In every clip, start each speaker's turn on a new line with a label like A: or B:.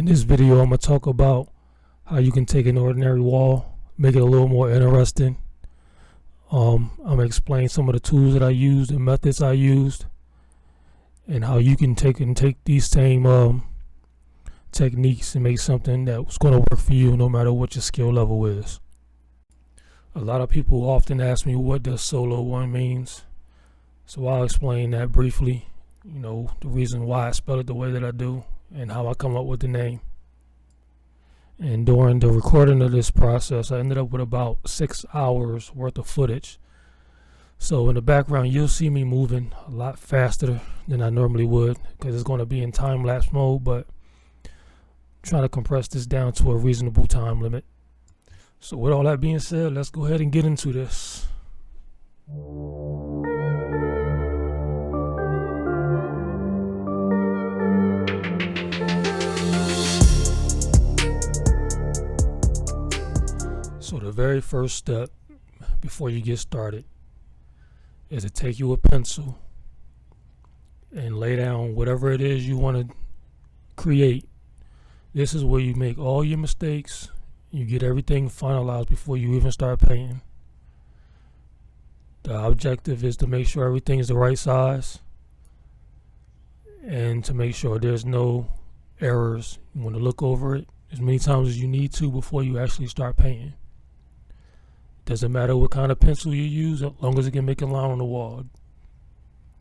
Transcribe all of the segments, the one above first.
A: In this video, I'm going to talk about how you can take an ordinary wall, make it a little more interesting. I'm going to explain some of the tools that I used and methods I used, and how you can take these same techniques and make something that's going to work for you no matter what your skill level is. A lot of people often ask me what does solo one means, so I'll explain that briefly. The reason why I spell it the way that I do and how I come up with the name. And during the recording of this process, I ended up with about 6 hours worth of footage. So in the background, you'll see me moving a lot faster than I normally would because it's going to be in time-lapse mode, but I'm trying to compress this down to a reasonable time limit. So with all that being said, let's go ahead and get into this. So the very first step before you get started is to take you a pencil and lay down whatever it is you want to create. This is where you make all your mistakes. You get everything finalized before you even start painting. The objective is to make sure everything is the right size and to make sure there's no errors. You want to look over it as many times as you need to before you actually start painting. Doesn't matter what kind of pencil you use, as long as it can make a line on the wall.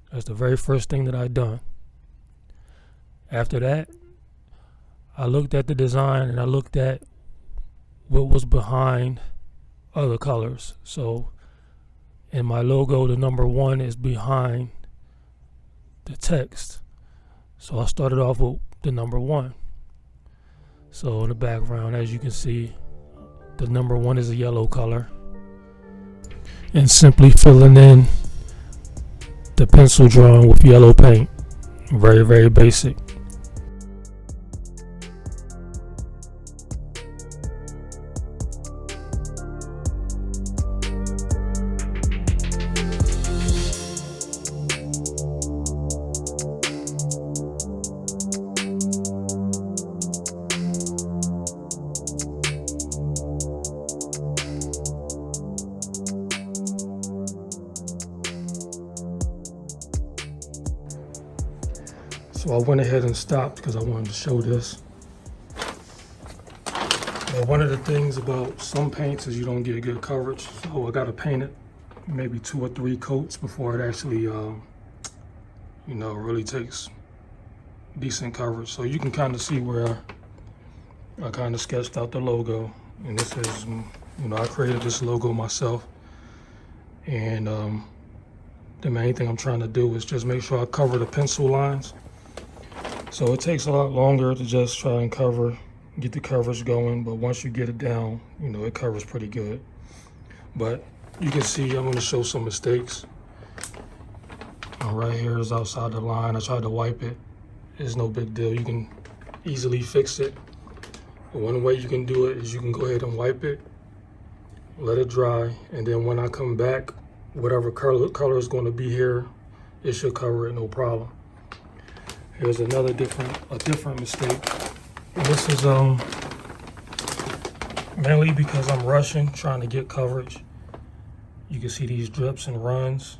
A: That's the very first thing that I done. After that, I looked at the design and I looked at what was behind other colors. So in my logo, the number 1 is behind the text. So I started off with the number 1. So in the background, as you can see, the number 1 is a yellow color. And simply filling in the pencil drawing with yellow paint. Very, very basic. So I went ahead and stopped because I wanted to show this. One of the things about some paints is you don't get good coverage. So I got to paint it maybe 2 or 3 coats before it actually, really takes decent coverage. So you can kind of see where I kind of sketched out the logo. And this is, I created this logo myself. And the main thing I'm trying to do is just make sure I cover the pencil lines. So it takes a lot longer to just try and get the coverage going, but once you get it down, it covers pretty good. But you can see I'm going to show some mistakes. Right here is outside the line. I tried to wipe it. It's no big deal. You can easily fix it. But one way you can do it is you can go ahead and wipe it, let it dry, and then when I come back, whatever color is going to be here, it should cover it no problem. Here's a different mistake. And this is mainly because I'm rushing, trying to get coverage. You can see these drips and runs,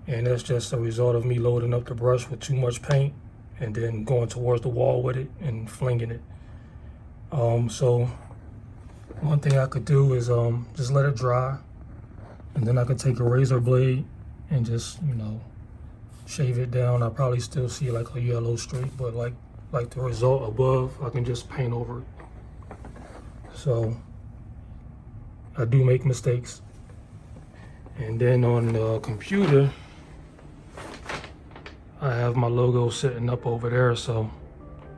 A: and that's just a result of me loading up the brush with too much paint and then going towards the wall with it and flinging it. So one thing I could do is just let it dry, and then I could take a razor blade and just shave it down. I probably still see like a yellow streak, but like the result above, I can just paint over it. So I do make mistakes. And then on the computer, I have my logo sitting up over there, so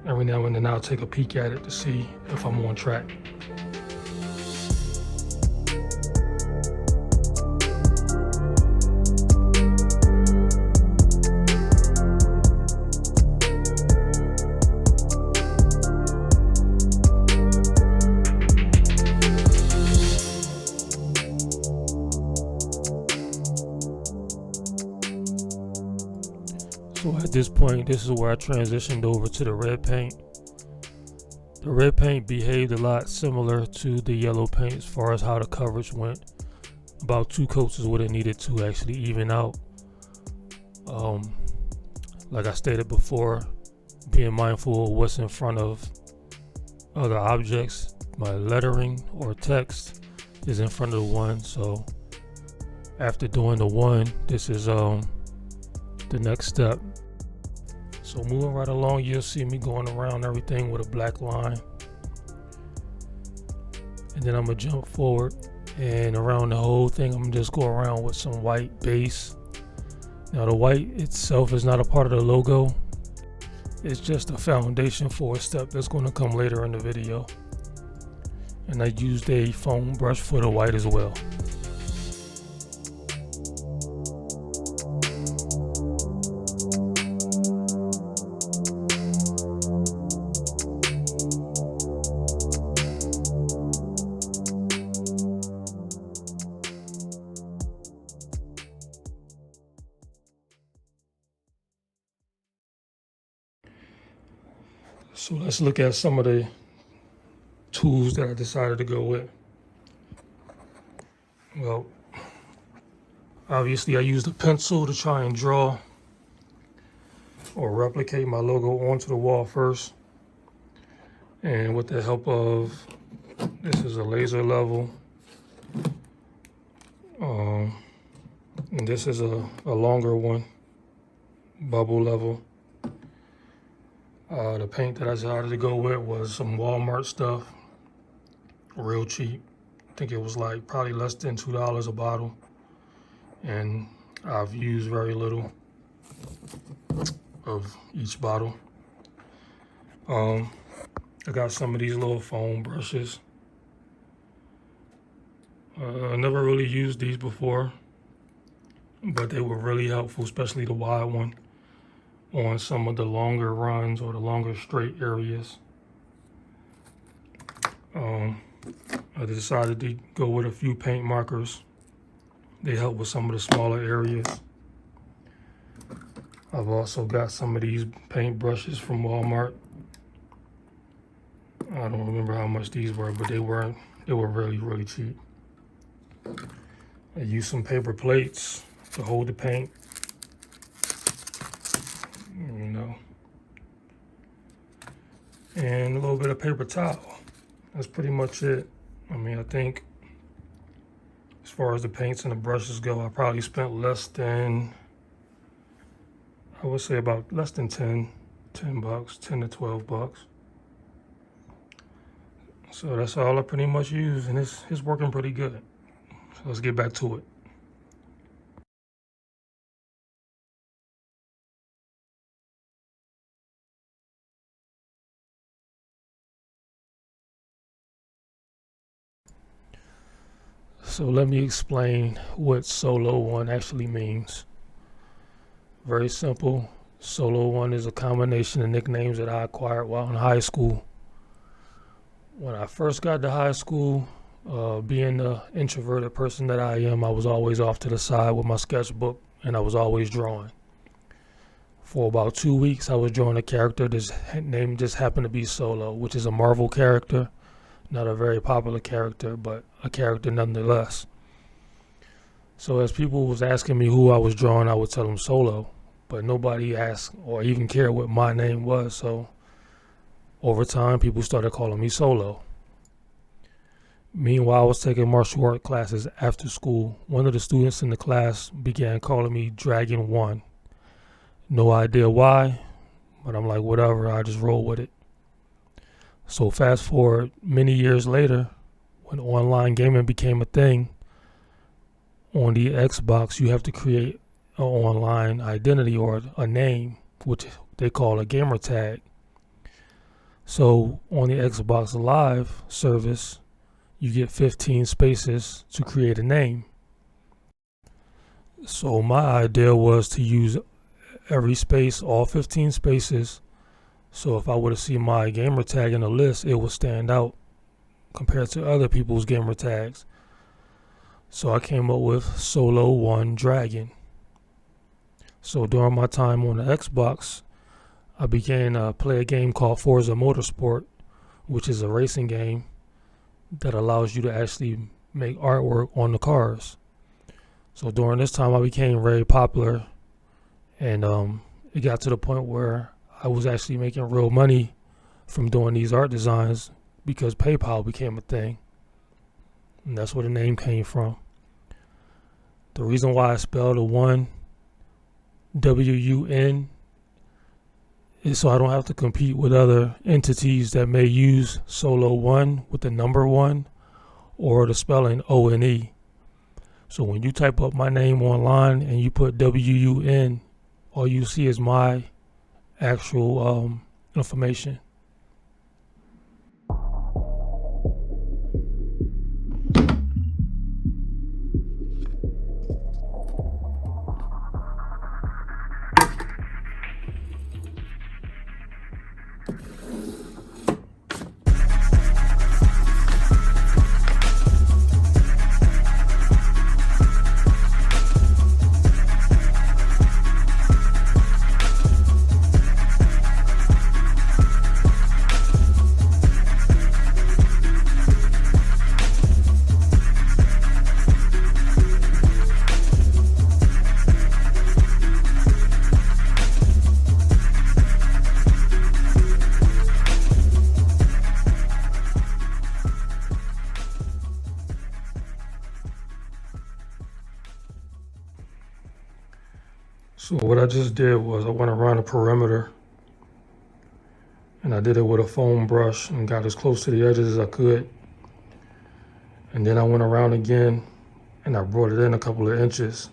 A: every now and then I'll take a peek at it to see if I'm on track. So at this point, this is where I transitioned over to the red paint. The red paint behaved a lot similar to the yellow paint as far as how the coverage went. About 2 coats is what it needed to actually even out. Like I stated before, being mindful of what's in front of other objects. My lettering or text is in front of the one, so after doing the one, this is the next step. So moving right along, you'll see me going around everything with a black line, and then I'm gonna jump forward, and around the whole thing I'm gonna just go around with some white base. Now the white itself is not a part of the logo, it's just a foundation for a step that's going to come later in the video. And I used a foam brush for the white as well. So let's look at some of the tools that I decided to go with. Well, obviously I used a pencil to try and draw or replicate my logo onto the wall first. And with the help of, this is a laser level. And this is a longer one, bubble level. The paint that I decided to go with was some Walmart stuff, real cheap. I think it was like probably less than $2 a bottle. And I've used very little of each bottle. I got some of these little foam brushes. I never really used these before, but they were really helpful, especially the wide one, on some of the longer runs or the longer straight areas. I decided to go with a few paint markers. They help with some of the smaller areas. I've also got some of these paint brushes from Walmart. I don't remember how much these were, but they were really, really cheap. I used some paper plates to hold the paint. You know, and a little bit of paper towel. That's pretty much it. I mean, I think as far as the paints and the brushes go, I probably spent less than, I would say about less than 10 bucks, 10 to 12 bucks. So that's all I pretty much use, and it's working pretty good. So let's get back to it. So let me explain what Solo One actually means. Very simple. Solo One is a combination of nicknames that I acquired while in high school. When I first got to high school, being the introverted person that I am, I was always off to the side with my sketchbook, and I was always drawing. For about 2 weeks, I was drawing a character. This name just happened to be Solo, which is a Marvel character. Not a very popular character, but a character nonetheless. So as people was asking me who I was drawing, I would tell them Solo, but nobody asked or even cared what my name was. So over time, people started calling me Solo. Meanwhile, I was taking martial art classes after school. One of the students in the class began calling me Dragon One. No idea why, but I'm like, whatever, I just roll with it. So fast forward many years later, when online gaming became a thing, on the Xbox you have to create an online identity or a name, which they call a gamer tag. So on the Xbox Live service, you get 15 spaces to create a name. So my idea was to use every space, all 15 spaces. So if I were to see my gamer tag in the list, it would stand out compared to other people's gamer tags. So I came up with Solo One Dragon. So during my time on the Xbox, I began to play a game called Forza Motorsport, which is a racing game that allows you to actually make artwork on the cars. So during this time, I became very popular, and it got to the point where I was actually making real money from doing these art designs because PayPal became a thing, and that's where the name came from. The reason why I spelled the one WUN is so I don't have to compete with other entities that may use solo one with the number one or the spelling ONE. So when you type up my name online and you put WUN, all you see is my actual information. So what I just did was I went around the perimeter and I did it with a foam brush and got as close to the edges as I could. And then I went around again and I brought it in a couple of inches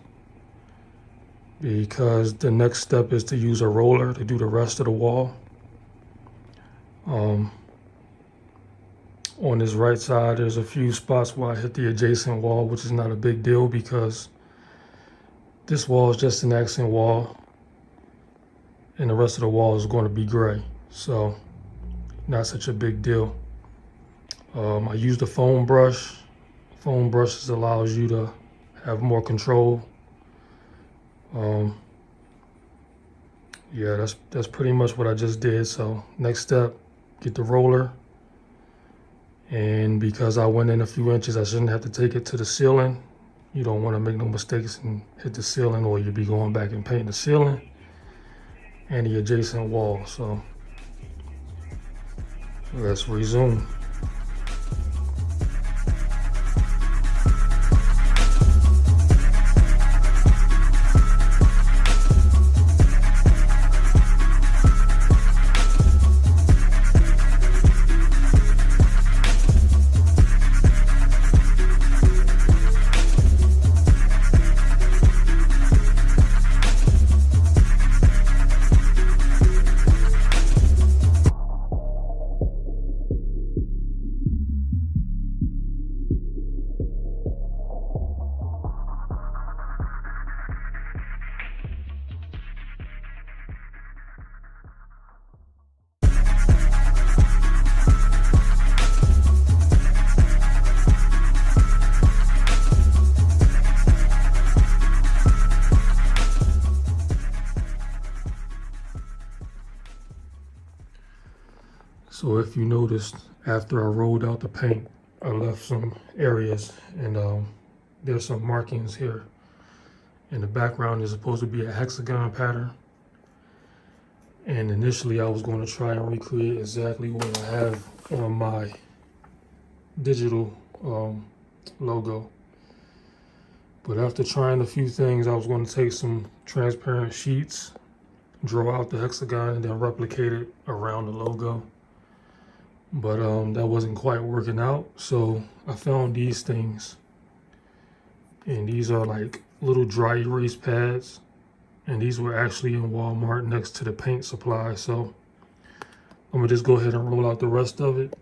A: because the next step is to use a roller to do the rest of the wall. On this right side, there's a few spots where I hit the adjacent wall, which is not a big deal because this wall is just an accent wall and the rest of the wall is going to be gray. So not such a big deal. I used a foam brush. Foam brushes allows you to have more control. Yeah, that's pretty much what I just did. So next step, get the roller. And because I went in a few inches, I shouldn't have to take it to the ceiling. You don't want to make no mistakes and hit the ceiling, or you'll be going back and painting the ceiling and the adjacent wall. So let's resume. So if you noticed, after I rolled out the paint, I left some areas, and there's some markings here. In the background is supposed to be a hexagon pattern. And initially I was going to try and recreate exactly what I have on my digital logo. But after trying a few things, I was going to take some transparent sheets, draw out the hexagon, and then replicate it around the logo. But that wasn't quite working out, so I found these things. And these are like little dry erase pads. And these were actually in Walmart next to the paint supply. So I'm gonna just go ahead and roll out the rest of it.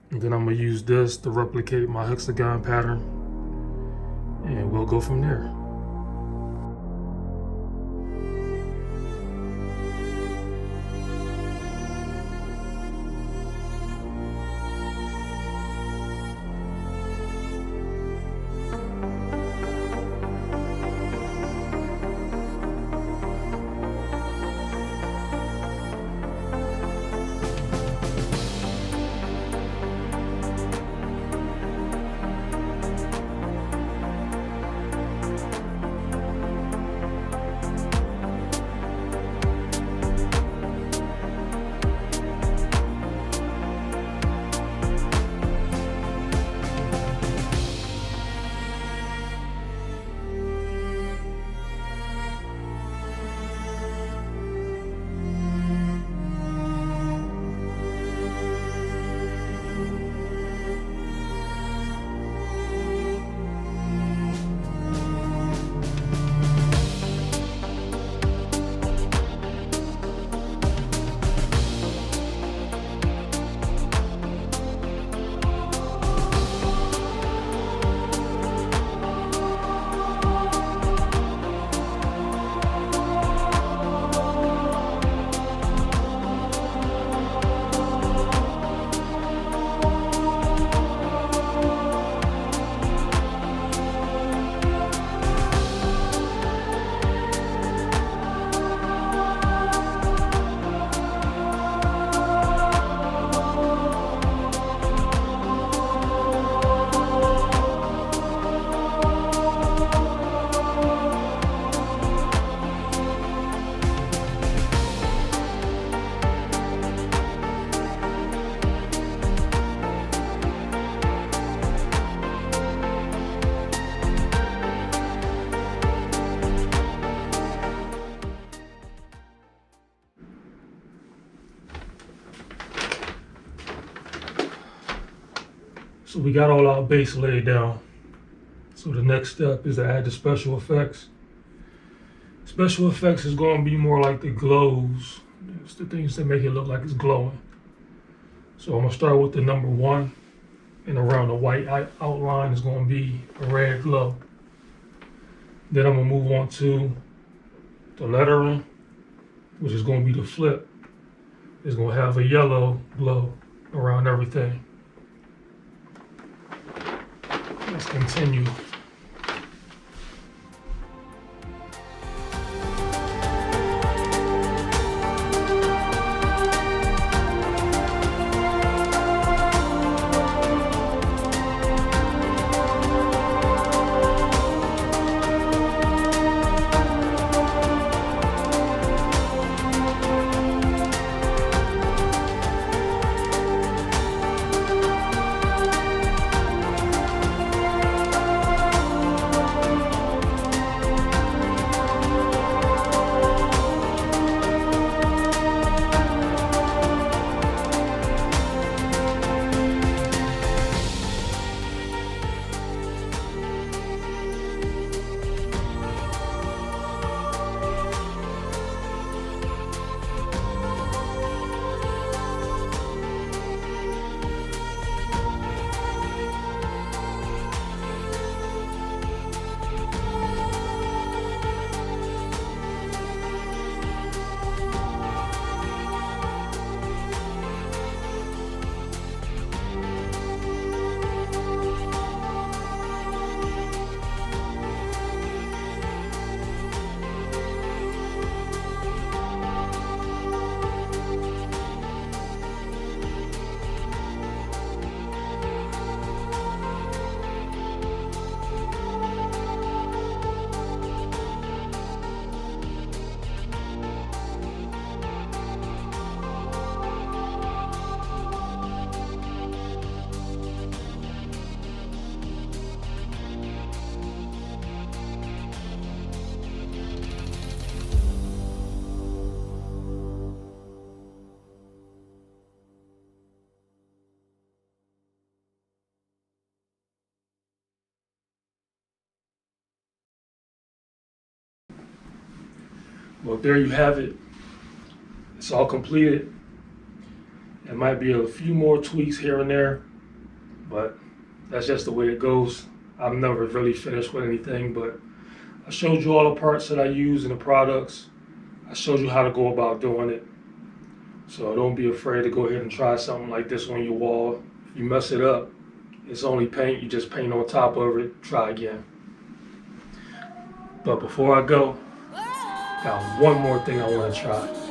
A: And then I'm gonna use this to replicate my hexagon pattern. And we'll go from there. So we got all our base laid down. So the next step is to add the special effects. Special effects is going to be more like the glows. It's the things that make it look like it's glowing. So I'm going to start with the number 1. And around the white outline is going to be a red glow. Then I'm going to move on to the lettering, which is going to be the flip. It's going to have a yellow glow around everything. Let's continue. Well, there you have it. It's all completed. There might be a few more tweaks here and there, but that's just the way it goes. I'm never really finished with anything, but I showed you all the parts that I use in the products. I showed you how to go about doing it. So don't be afraid to go ahead and try something like this on your wall. If you mess it up, it's only paint. You just paint on top of it. Try again. But before I go, got one more thing I want to try.